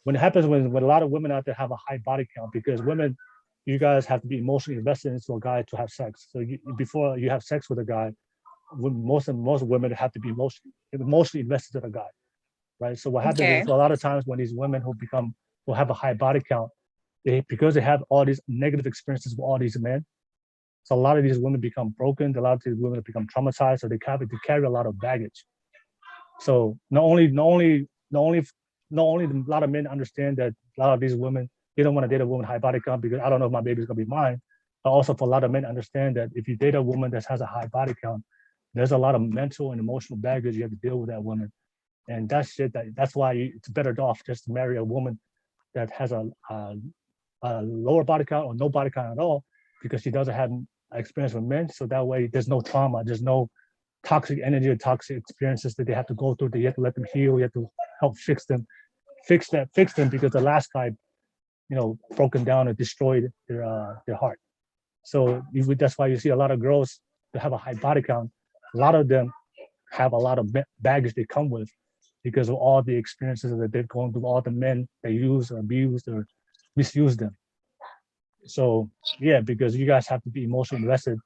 when it happens when a lot of women out there have a high body count, because women, you guys have to be emotionally invested into a guy to have sex. So before you have sex with a guy, most women have to be emotionally invested in a guy, right? So what happens is Okay. a lot of times when these women who have a high body count, because they have all these negative experiences with all these men, so a lot of these women become broken. A lot of these women become traumatized. So they carry a lot of baggage. So not only a lot of men understand that a lot of these women, they don't want to date a woman with high body count because I don't know if my baby's gonna be mine. But also for a lot of men understand that if you date a woman that has a high body count, there's a lot of mental and emotional baggage you have to deal with that woman. And that's why it's better off just to marry a woman that has a lower body count or no body count at all, because she doesn't have experience with men. So that way there's no trauma, there's no toxic energy or toxic experiences that they have to go through. That you have to let them heal. You have to help fix them because the last guy, broken down or destroyed their heart. So that's why you see a lot of girls that have a high body count. A lot of them have a lot of baggage they come with because of all the experiences that they've gone through, all the men they use or abused or misuse them. So yeah, because you guys have to be emotionally invested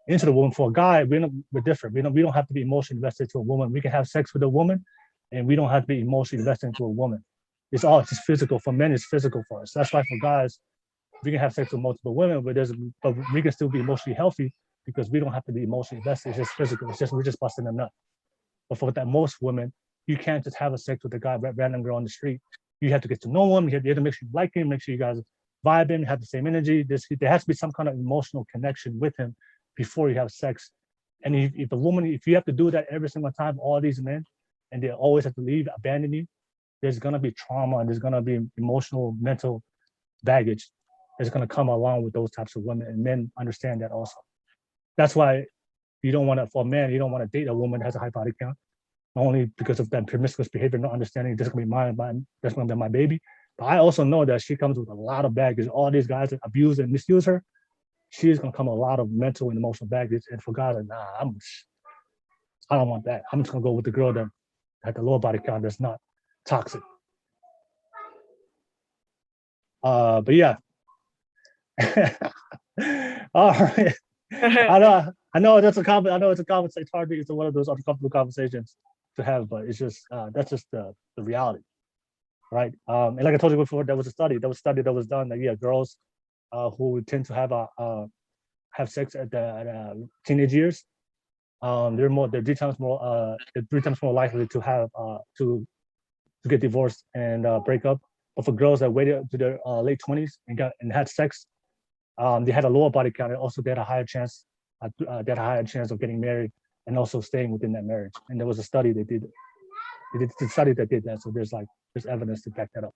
into the woman. For a guy, we're different. We don't have to be emotionally invested to a woman. We can have sex with a woman, and we don't have to be emotionally invested into a woman. It's just physical. For men, it's physical for us. That's why for guys, we can have sex with multiple women, but we can still be emotionally healthy because we don't have to be emotionally invested. It's just physical. It's just we're just busting a nut. But for that, most women, you can't just have a sex with a guy, random girl on the street. You have to get to know him. You have to make sure you like him, make sure you guys vibing, have the same energy. There has to be some kind of emotional connection with him before you have sex. And if you have to do that every single time, all these men, and they always have to leave, abandon you, there's gonna be trauma and there's gonna be emotional, mental baggage that's gonna come along with those types of women. And men understand that also. That's why for a man, you don't want to date a woman that has a high body count, not only because of that promiscuous behavior, not understanding this is gonna be that's gonna be my baby. But I also know that she comes with a lot of baggage. All these guys that abuse and misuse her, she's gonna come with a lot of mental and emotional baggage. And for guys, like, I don't want that. I'm just gonna go with the girl that had the lower body count that's not toxic. But yeah. All right. I know that's a I know it's a conversation. It's hard to. It's one of those uncomfortable conversations to have, but it's just that's just the reality, right? And like I told you before, there was a study. There was a study that was done that girls who tend to have sex at the teenage years, they're 3 times more likely to have to get divorced and break up. But for girls that waited to their late 20s and had sex, they had a lower body count. And also, they had a higher chance. They had a higher chance of getting married and also staying within that marriage. And there was a study they did. They did the study that did that. So there's evidence to back that up.